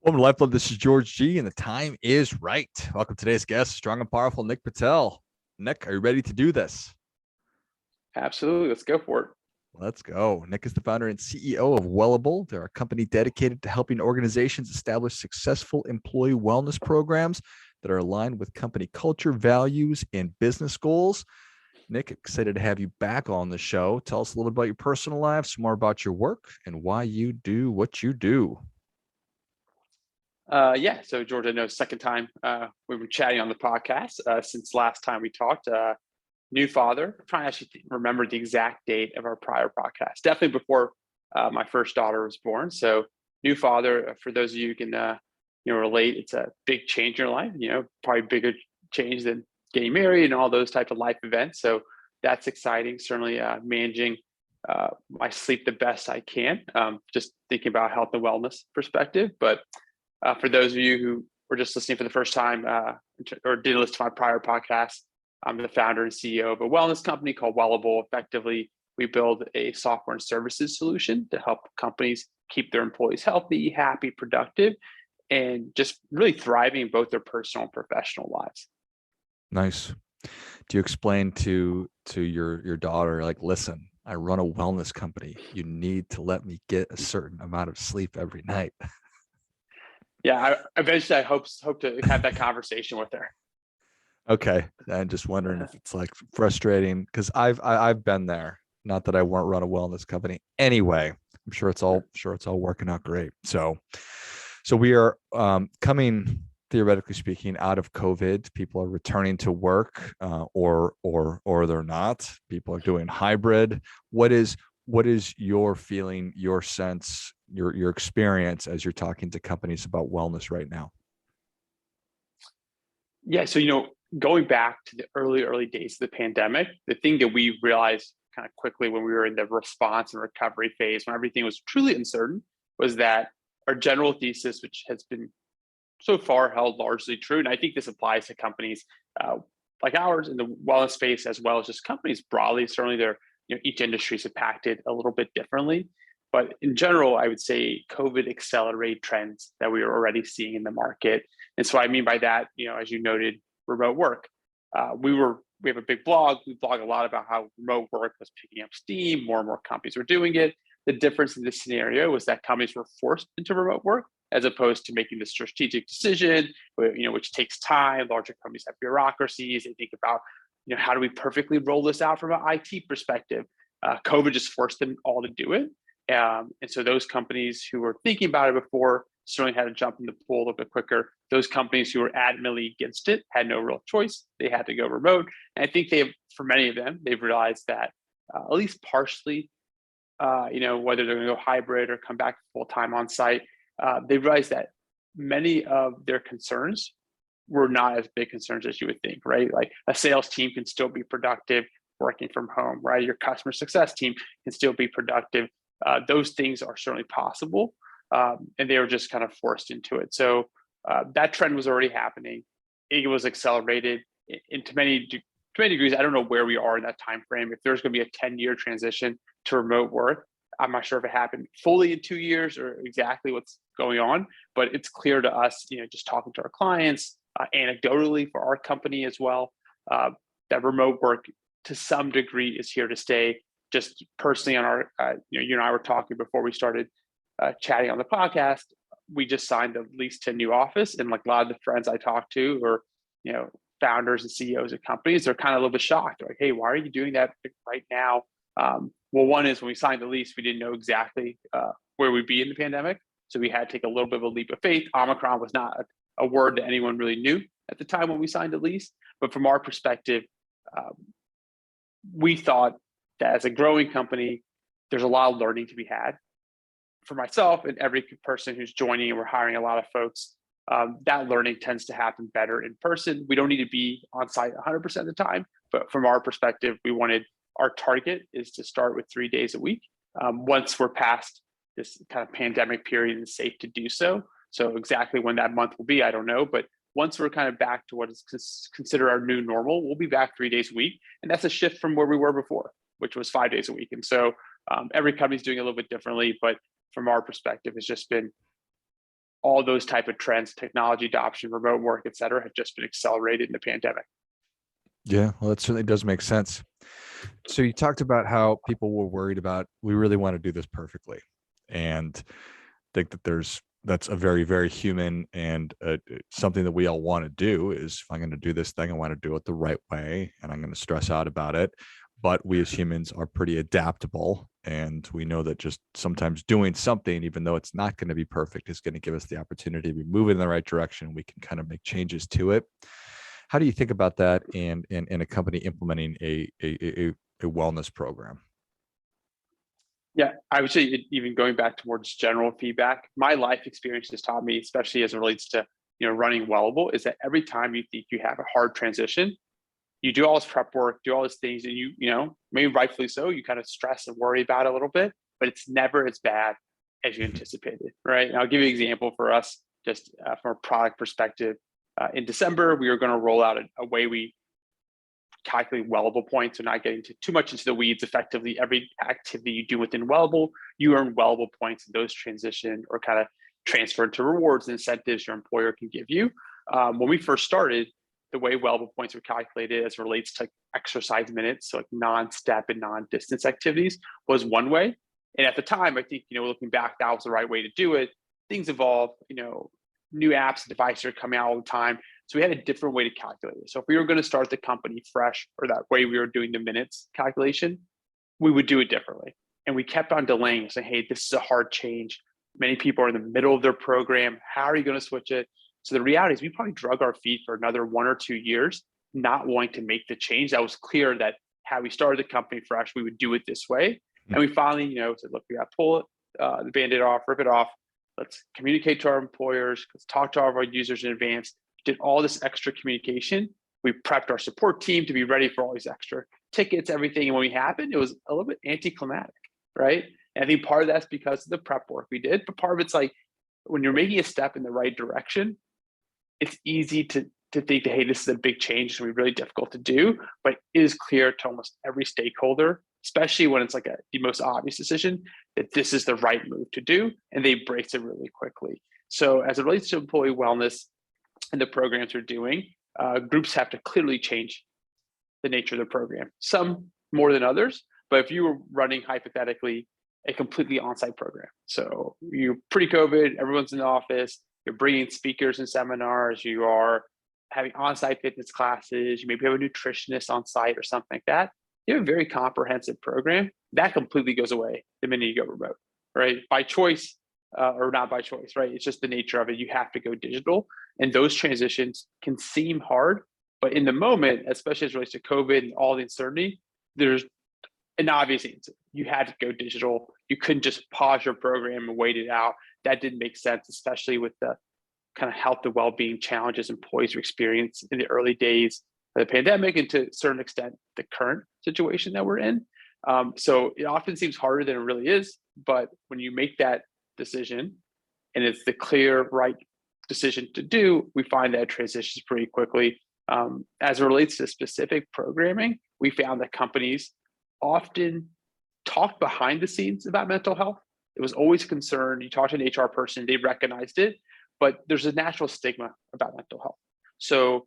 Welcome to LifeBlood. This is George G, and the time is right. Welcome to today's guest, strong and powerful Nick Patel. Nick, are you ready to do this? Absolutely. Let's go for it. Let's go. Nick is the founder and CEO of Wellable. They're a company dedicated to helping organizations establish successful employee wellness programs that are aligned with company culture, values, and business goals. Nick, excited to have you back on the show. Tell us a little bit about your personal life, some more about your work, and why you do what you do. So George, I know second time we've been chatting on the podcast since last time we talked. New father. I'm trying to actually remember the exact date of our prior podcast. Definitely before my first daughter was born. So new father. For those of you who can relate, it's a big change in your life. Probably bigger change than getting married and all those types of life events. So that's exciting. Certainly managing my sleep the best I can. Just thinking about health and wellness perspective, but. For those of you who were just listening for the first time or didn't listen to my prior podcast, I'm the founder and CEO of a wellness company called Wellable. Effectively, we build a software and services solution to help companies keep their employees healthy, happy, productive, and just really thriving in both their personal and professional lives. Nice. Do you explain to your daughter, like, listen, I run a wellness company. You need to let me get a certain amount of sleep every night. Yeah, eventually I hope to have that conversation with her. Okay. I'm just wondering if it's like frustrating because I've been there. Not that I won't run a wellness company. Anyway, I'm sure it's all working out great. So we are coming, theoretically speaking, out of COVID. People are returning to work, or they're not. People are doing hybrid. What is your feeling, your sense, your experience as you're talking to companies about wellness right now? Yeah, so going back to the early days of the pandemic, the thing that we realized kind of quickly when we were in the response and recovery phase, when everything was truly uncertain, was that our general thesis, which has been so far held largely true, and I think this applies to companies like ours in the wellness space as well as just companies broadly. Certainly, each industry is impacted a little bit differently, but in general, I would say COVID accelerated trends that we were already seeing in the market. And so I mean by that, as you noted, remote work. We have a big blog. We blog a lot about how remote work was picking up steam. More and more companies were doing it. The difference in this scenario was that companies were forced into remote work as opposed to making the strategic decision, which takes time. Larger companies have bureaucracies. They think about, how do we perfectly roll this out from an IT perspective? COVID just forced them all to do it. And so those companies who were thinking about it before certainly had to jump in the pool a little bit quicker. Those companies who were adamantly against it had no real choice. They had to go remote. And I think for many of them, they've realized that at least partially, whether they're going to go hybrid or come back full time on site, they realized that many of their concerns were not as big concerns as you would think, right? Like a sales team can still be productive working from home, right? Your customer success team can still be productive. Those things are certainly possible, and they were just kind of forced into it. So that trend was already happening. It was accelerated into many degrees. I don't know where we are in that time frame. If there's going to be a 10-year transition to remote work, I'm not sure if it happened fully in 2 years or exactly what's going on, but it's clear to us, just talking to our clients, anecdotally for our company as well, that remote work to some degree is here to stay. Just personally on our, you and I were talking before we started chatting on the podcast. We just signed a lease to a new office, and like a lot of the friends I talk to, or founders and CEOs of companies, they're kind of a little bit shocked. They're like, "Hey, why are you doing that right now?" Well, one is when we signed the lease, we didn't know exactly where we'd be in the pandemic, so we had to take a little bit of a leap of faith. Omicron was not a word that anyone really knew at the time when we signed the lease, but from our perspective, we thought that as a growing company, there's a lot of learning to be had. For myself and every person who's joining, and we're hiring a lot of folks, that learning tends to happen better in person. We don't need to be on site 100% of the time, but from our perspective, our target is to start with 3 days a week. Once we're past this kind of pandemic period and safe to do so. So exactly when that month will be, I don't know, but once we're kind of back to what is considered our new normal, we'll be back 3 days a week. And that's a shift from where we were before, which was 5 days a week. And so every company's doing it a little bit differently, but from our perspective, it's just been all those type of trends, technology adoption, remote work, et cetera, have just been accelerated in the pandemic. Yeah, well, that certainly does make sense. So you talked about how people were worried about, we really want to do this perfectly, and think that that's a very, very human and something that we all want to do. Is, if I'm going to do this thing, I want to do it the right way, and I'm going to stress out about it. But we as humans are pretty adaptable, and we know that just sometimes doing something, even though it's not going to be perfect, is going to give us the opportunity to be moving in the right direction. We can kind of make changes to it. How do you think about that in a company implementing a wellness program? Yeah, I would say even going back towards general feedback, my life experience has taught me, especially as it relates to running Wellable, is that every time you think you have a hard transition, you do all this prep work, do all these things, and maybe rightfully so, you kind of stress and worry about it a little bit, but it's never as bad as you anticipated, right? And I'll give you an example for us, just from a product perspective. In December, we were going to roll out a way we calculate Wellable points, so not getting too much into the weeds. Effectively, every activity you do within Wellable, you earn Wellable points, and those transition or kind of transfer to rewards and incentives your employer can give you. When we first started, the way Wellable points were calculated as it relates to exercise minutes, so like non-step and non-distance activities, was one way. And at the time, I think, looking back, that was the right way to do it. Things evolve, new apps and devices are coming out all the time. So we had a different way to calculate it. So if we were going to start the company fresh, or that way we were doing the minutes calculation, we would do it differently. And we kept on delaying, saying, hey, this is a hard change. Many people are in the middle of their program. How are you going to switch it? So the reality is we probably drug our feet for another 1 or 2 years, not wanting to make the change. That was clear that had we started the company fresh, we would do it this way. And we finally, said, look, we got to pull the Band-Aid off, rip it off. Let's communicate to our employers. Let's talk to all of our users in advance. Did all this extra communication. We prepped our support team to be ready for all these extra tickets, everything. And when we happened, it was a little bit anticlimactic, right? And I think part of that's because of the prep work we did, but part of it's like when you're making a step in the right direction, it's easy to think that, hey, this is a big change. It's going to be really difficult to do, but it is clear to almost every stakeholder, especially when it's like the most obvious decision, that this is the right move to do, and they embrace it really quickly. So as it relates to employee wellness and the programs we're doing, groups have to clearly change the nature of the program, some more than others. But if you were running, hypothetically, a completely on-site program, so you pre-COVID, everyone's in the office, you're bringing speakers and seminars, you are having on-site fitness classes, you maybe have a nutritionist on site or something like that, you have a very comprehensive program, that completely goes away the minute you go remote, right? By choice or not by choice, right? It's just the nature of it. You have to go digital. And those transitions can seem hard, but in the moment, especially as it relates to COVID and all the uncertainty, there's an obvious answer. You had to go digital. You couldn't just pause your program and wait it out. That didn't make sense, especially with the kind of health and well-being challenges employees were experiencing in the early days of the pandemic, and to a certain extent, the current situation that we're in. So it often seems harder than it really is, but when you make that decision and it's the clear, right decision to do, we find that it transitions pretty quickly. As it relates to specific programming, we found that companies often talk behind the scenes about mental health. It was always a concern. You talk to an HR person, they recognized it, but there's a natural stigma about mental health. So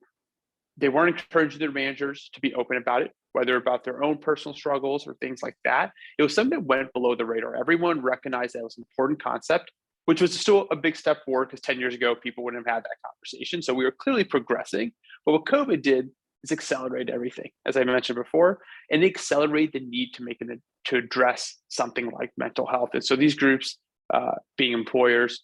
they weren't encouraging their managers to be open about it, whether about their own personal struggles or things like that. It was something that went below the radar. Everyone recognized that it was an important concept, which was still a big step forward because 10 years ago, people wouldn't have had that conversation. So we were clearly progressing. But what COVID did is accelerate everything, as I mentioned before, and accelerate the need to address something like mental health. And so these groups, being employers,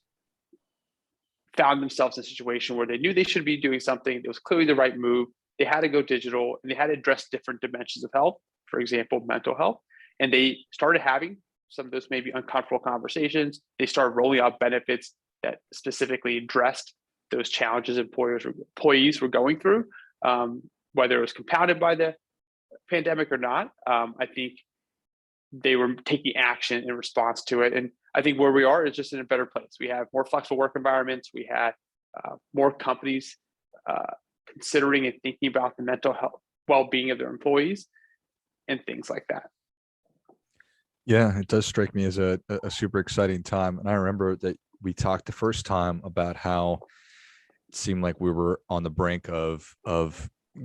found themselves in a situation where they knew they should be doing something. It was clearly the right move. They had to go digital, and they had to address different dimensions of health, for example, mental health. And they started having some of those maybe uncomfortable conversations. They started rolling out benefits that specifically addressed those challenges employees were going through, whether it was compounded by the pandemic or not. I think they were taking action in response to it. And I think where we are is just in a better place. We have more flexible work environments. We had more companies considering and thinking about the mental health well-being of their employees and things like that. Yeah, it does strike me as a super exciting time. And I remember that we talked the first time about how it seemed like we were on the brink of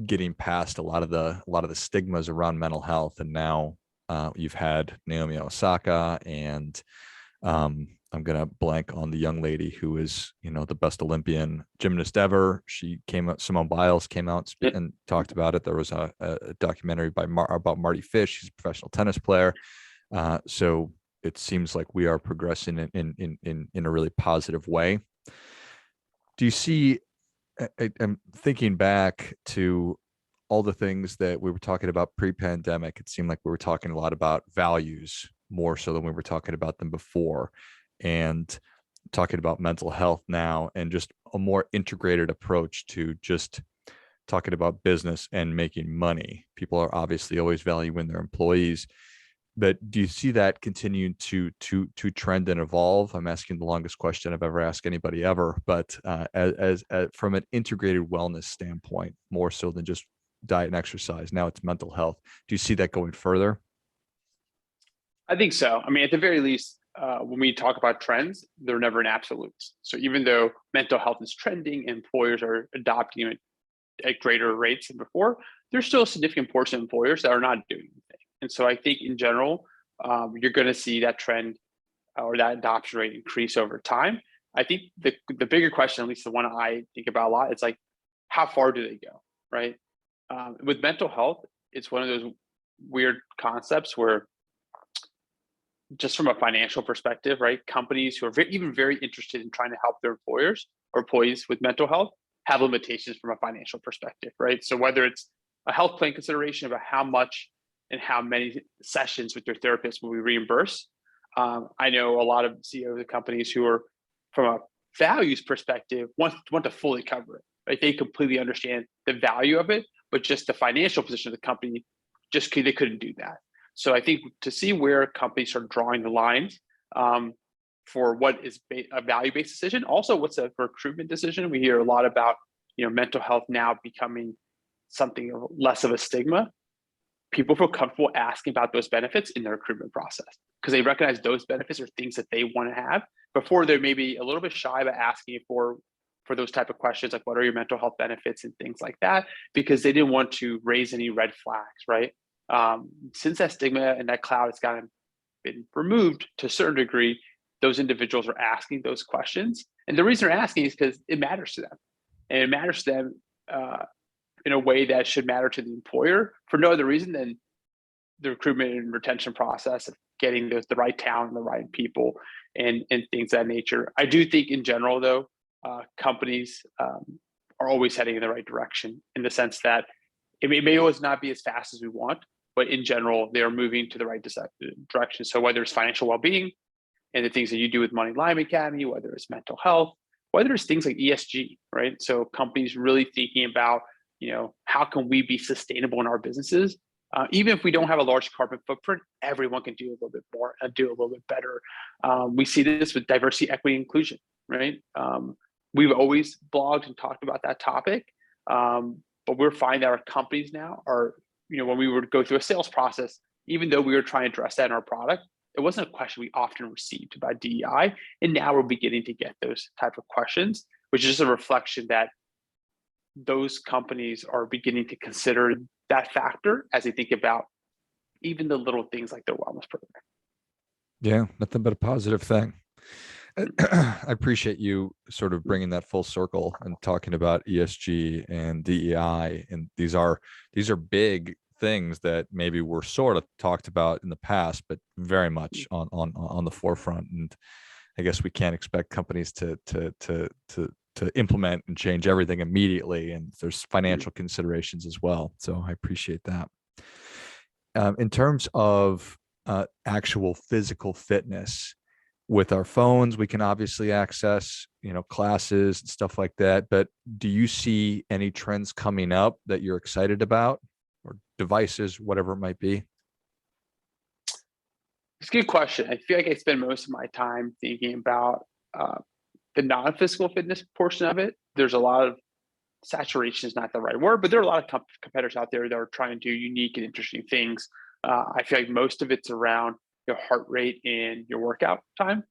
getting past a lot of the stigmas around mental health, and now you've had Naomi Osaka, and I'm gonna blank on the young lady who is, the best Olympian gymnast ever. She came out. Simone Biles came out and talked about it. There was a documentary about Marty Fish. He's a professional tennis player. So it seems like we are progressing in a really positive way. Do you see? I'm thinking back to all the things that we were talking about pre-pandemic. It seemed like we were talking a lot about values more so than we were talking about them before, and talking about mental health now, and just a more integrated approach to just talking about business and making money. People are obviously always valuing their employees, but do you see that continuing to trend and evolve? I'm asking the longest question I've ever asked anybody ever, but as from an integrated wellness standpoint, more so than just diet and exercise, now it's mental health. Do you see that going further? I think so. I mean, at the very least, when we talk about trends, they're never in absolutes. So even though mental health is trending, employers are adopting it at greater rates than before, there's still a significant portion of employers that are not doing anything. And so I think in general, you're going to see that trend or that adoption rate increase over time. I think the bigger question, at least the one I think about a lot, it's like, how far do they go, right? With mental health, it's one of those weird concepts where, just from a financial perspective, right, companies who are even very interested in trying to help their employers or employees with mental health have limitations from a financial perspective, right? So whether it's a health plan consideration about how much and how many sessions with your therapist will we reimburse. I know a lot of CEOs of companies who are, from a values perspective, want to fully cover it, right? They completely understand the value of it, but just the financial position of the company, they couldn't do that. So I think to see where companies are drawing the lines for what is a value-based decision, also what's a recruitment decision. We hear a lot about mental health now becoming something less of a stigma. People feel comfortable asking about those benefits in their recruitment process because they recognize those benefits are things that they want to have. Before, they're maybe a little bit shy about asking for those type of questions, like what are your mental health benefits and things like that, because they didn't want to raise any red flags, right? Since that stigma and that cloud has been removed to a certain degree, those individuals are asking those questions. And the reason they're asking is because it matters to them. And it matters to them in a way that should matter to the employer for no other reason than the recruitment and retention process of getting the right talent and the right people and things of that nature. I do think in general, though, companies are always heading in the right direction in the sense that it may always not be as fast as we want, but in general, they are moving to the right direction. So whether it's financial well-being and the things that you do with Money Lime Academy, whether it's mental health, whether it's things like ESG, right? So companies really thinking about, how can we be sustainable in our businesses? Even if we don't have a large carbon footprint, everyone can do a little bit more and do a little bit better. We see this with diversity, equity, inclusion, right? We've always blogged and talked about that topic, but we're finding that our companies now are, when we would go through a sales process, even though we were trying to address that in our product, it wasn't a question we often received about DEI. And now we're beginning to get those type of questions, which is just a reflection that those companies are beginning to consider that factor as they think about even the little things like their wellness program. Yeah, nothing but a positive thing. I appreciate you sort of bringing that full circle and talking about ESG and DEI, and these are big things that maybe were sort of talked about in the past, but very much on the forefront. And I guess we can't expect companies to implement and change everything immediately, and there's financial considerations as well. So I appreciate that. In terms of actual physical fitness, with our phones, we can obviously access, classes and stuff like that. But do you see any trends coming up that you're excited about, or devices, whatever it might be? It's a good question. I feel like I spend most of my time thinking about the non-physical fitness portion of it. There's a lot of saturation is not the right word, but there are a lot of competitors out there that are trying to do unique and interesting things. I feel like most of it's around your heart rate and your workout time.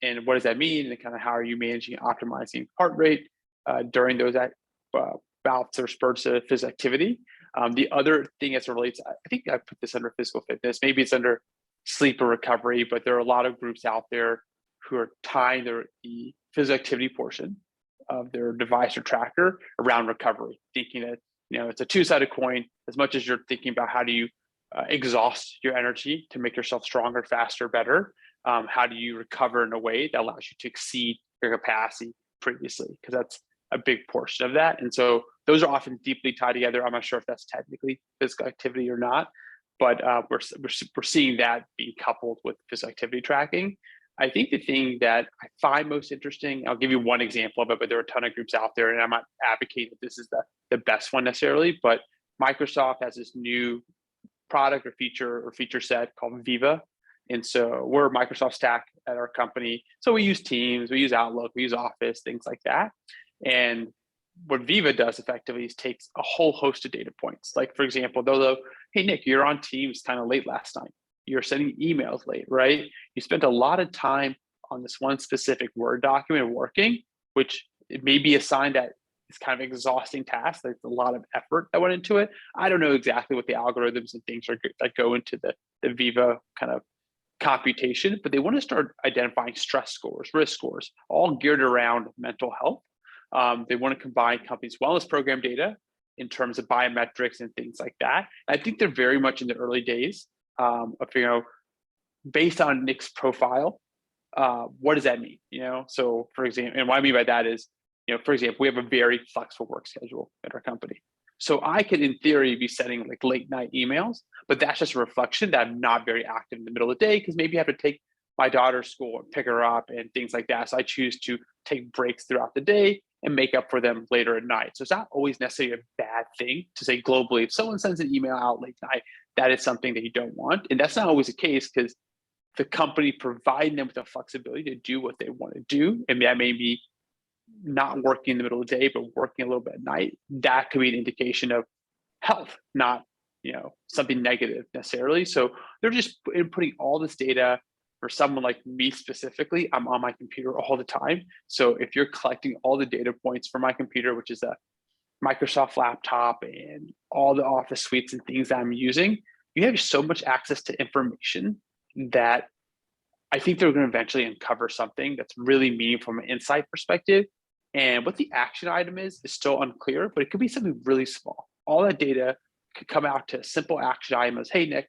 And what does that mean? And kind of how are you managing and optimizing heart rate during those bouts or spurts of physical activity? The other thing as it relates, I think I put this under physical fitness, maybe it's under sleep or recovery, but there are a lot of groups out there who are tying the physical activity portion of their device or tracker around recovery, thinking that it's a two-sided coin. As much as you're thinking about how do you exhaust your energy to make yourself stronger, faster, better, how do you recover in a way that allows you to exceed your capacity previously? Because that's a big portion of that. And so those are often deeply tied together. I'm not sure if that's technically physical activity or not, but we're seeing that being coupled with physical activity tracking. I think the thing that I find most interesting, I'll give you one example of it, but there are a ton of groups out there, and I'm not advocating that this is the best one necessarily, but Microsoft has this new product or feature set called Viva. And so we're a Microsoft stack at our company. So we use Teams, we use Outlook, we use Office, things like that. And what Viva does effectively is takes a whole host of data points. Like, for example, they'll go, hey, Nick, you're on Teams kind of late last night. You're sending emails late, right? You spent a lot of time on this one specific Word document working, which it may be assigned that it's kind of exhausting task. There's a lot of effort that went into it. I don't know exactly what the algorithms and things are that go into the Viva kind of computation, but they want to start identifying stress scores, risk scores, all geared around mental health. They want to combine companies' wellness program data in terms of biometrics and things like that. I think they're very much in the early days of, based on Nick's profile, what does that mean? So for example, and what I mean by that is, for example, we have a very flexible work schedule at our company. So I could, in theory, be sending like late night emails, but that's just a reflection that I'm not very active in the middle of the day because maybe I have to take my daughter to school and pick her up and things like that. So I choose to take breaks throughout the day and make up for them later at night. So it's not always necessarily a bad thing to say globally, if someone sends an email out late night, that is something that you don't want. And that's not always the case because the company providing them with the flexibility to do what they want to do. And that may be not working in the middle of the day, but working a little bit at night. That could be an indication of health, not something negative necessarily. So they're just inputting all this data. For someone like me specifically, I'm on my computer all the time. So if you're collecting all the data points from my computer, which is a Microsoft laptop and all the Office suites and things that I'm using, you have so much access to information that I think they're going to eventually uncover something that's really meaningful from an insight perspective. And what the action item is still unclear, but it could be something really small. All that data could come out to a simple action item as, hey, Nick,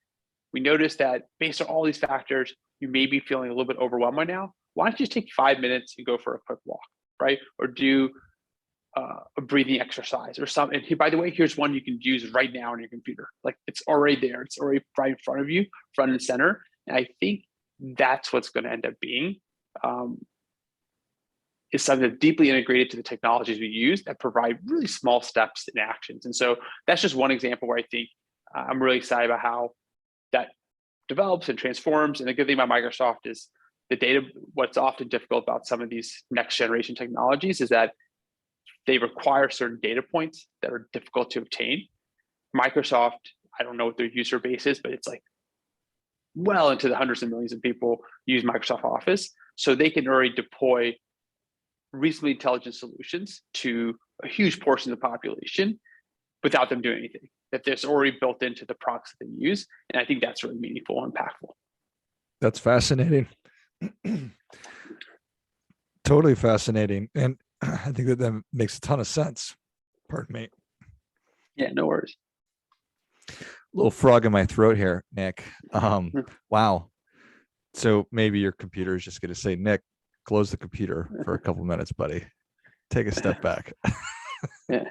we noticed that based on all these factors, you may be feeling a little bit overwhelmed right now. Why don't you just take 5 minutes and go for a quick walk, right? Or do a breathing exercise or something. And by the way, here's one you can use right now on your computer. Like it's already there. It's already right in front of you, front and center. And I think that's what's going to end up being is something that's deeply integrated to the technologies we use that provide really small steps and actions. And so that's just one example where I think I'm really excited about how that develops and transforms. And the good thing about Microsoft is the data. What's often difficult about some of these next generation technologies is that they require certain data points that are difficult to obtain. Microsoft, I don't know what their user base is, but it's like well into the hundreds of millions of people use Microsoft Office. So they can already deploy reasonably intelligent solutions to a huge portion of the population without them doing anything. That there's already built into the products that they use. And I think that's really meaningful and impactful. That's fascinating. Totally fascinating. And I think that makes a ton of sense. Pardon me. Yeah, no worries. Little frog in my throat here, Nick. Wow. So maybe your computer is just going to say, Nick, close the computer for a couple minutes, buddy. Take a step back. Yeah.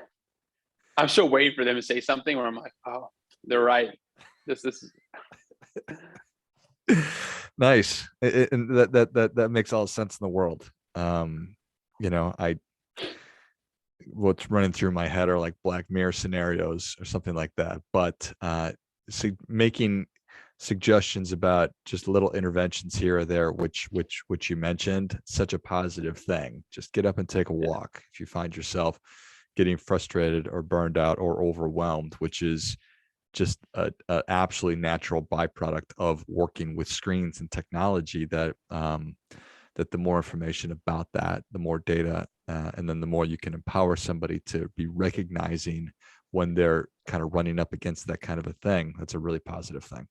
I'm still waiting for them to say something where I'm like, oh, they're right. This is nice. And that makes all the sense in the world. What's running through my head are like Black Mirror scenarios or something like that. But making suggestions about just little interventions here or there, which you mentioned, such a positive thing. Just get up and take a walk if you find yourself getting frustrated or burned out or overwhelmed, which is just a absolutely natural byproduct of working with screens and technology that that the more information about that, the more data, and then the more you can empower somebody to be recognizing when they're kind of running up against that kind of a thing. That's a really positive thing.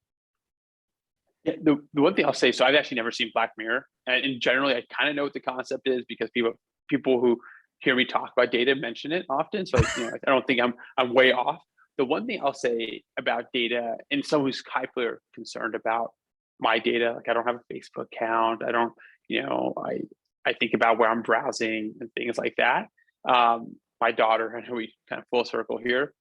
Yeah, the one thing I'll say, so I've actually never seen Black Mirror, and generally I kind of know what the concept is because people who hear me talk about data mention it often. So I don't think I'm way off. The one thing I'll say about data, and someone who's hyper concerned about my data, like I don't have a Facebook account, I don't, I think about where I'm browsing and things like that. My daughter, and we kind of full circle here,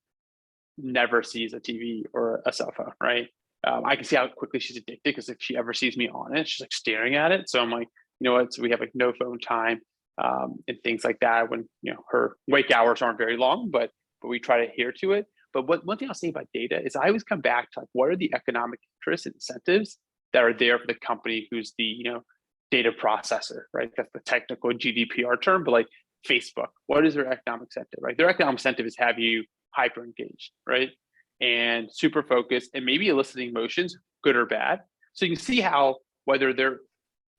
never sees a TV or a cell phone, right? I can see how quickly she's addicted because if she ever sees me on it, she's like staring at it. So I'm like, you know what? So we have like no phone time and things like that. When her wake hours aren't very long, but we try to adhere to it. But one thing I'll say about data is I always come back to like, what are the economic interests and incentives that are there for the company who's the data processor, right? That's the technical GDPR term, but like Facebook, what is their economic incentive, right? Their economic incentive is have you hyper engaged, right? And super focused and maybe eliciting emotions, good or bad. So you can see how, whether they're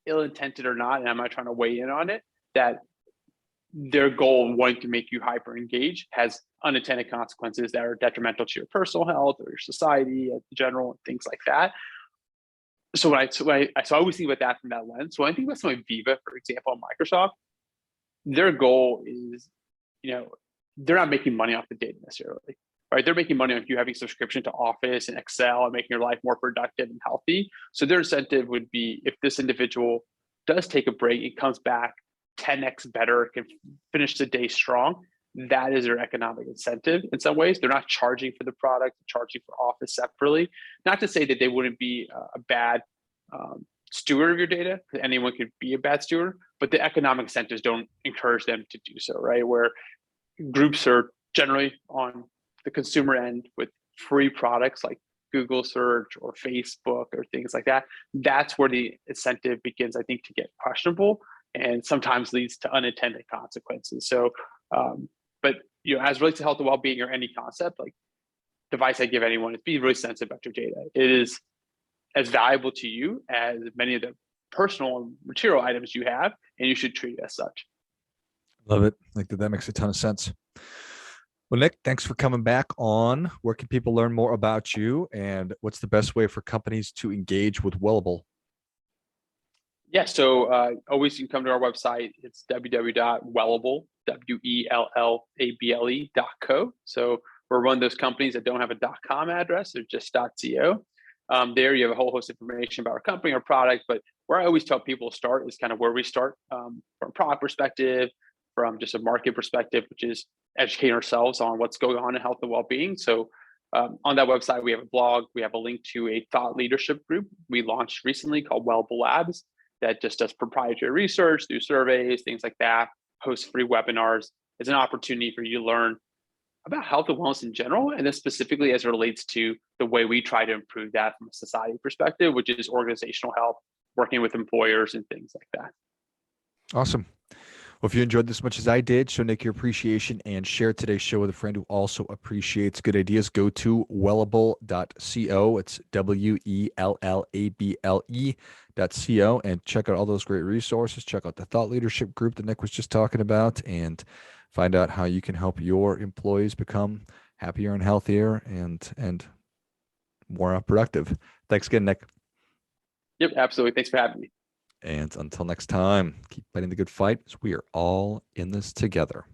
ill-intended or not, and I'm not trying to weigh in on it, that their goal of wanting to make you hyper engaged has unintended consequences that are detrimental to your personal health or your society in general and things like that. So I always think about that from that lens. So when I think about something like Viva, for example, at Microsoft, their goal is, they're not making money off the data necessarily, right? They're making money on you having subscription to Office and Excel and making your life more productive and healthy. So their incentive would be if this individual does take a break, it comes back 10x better, can finish the day strong. That is their economic incentive in some ways. They're not charging for the product, charging for Office separately. Not to say that they wouldn't be a bad steward of your data, because anyone could be a bad steward, but the economic incentives don't encourage them to do so, right? Where groups are generally on the consumer end with free products like Google search or Facebook or things like that. That's where the incentive begins, I think, to get questionable and sometimes leads to unintended consequences. So, but as relates to health and well-being or any concept, like advice I give anyone is be really sensitive about your data. It is as valuable to you as many of the personal and material items you have, and you should treat it as such. Love it. I think that makes a ton of sense. Well, Nick, thanks for coming back on. Where can people learn more about you, and what's the best way for companies to engage with Wellable? Yeah, so always you can come to our website. It's www.wellable, wellable.co. So we're one of those companies that don't have a .com address, they're just .co. There you have a whole host of information about our company, our product, but where I always tell people to start is kind of where we start from a product perspective, from just a market perspective, which is educating ourselves on what's going on in health and well-being. So on that website, we have a blog, we have a link to a thought leadership group we launched recently called Wellable Labs that just does proprietary research through surveys, things like that, hosts free webinars. It's an opportunity for you to learn about health and wellness in general, and then specifically as it relates to the way we try to improve that from a society perspective, which is organizational health, working with employers and things like that. Awesome. Well, if you enjoyed this as much as I did, show Nick your appreciation and share today's show with a friend who also appreciates good ideas. Go to wellable.co. It's wellable.co and check out all those great resources. Check out the thought leadership group that Nick was just talking about and find out how you can help your employees become happier and healthier and more productive. Thanks again, Nick. Yep, absolutely. Thanks for having me. And until next time, keep fighting the good fight, as we are all in this together.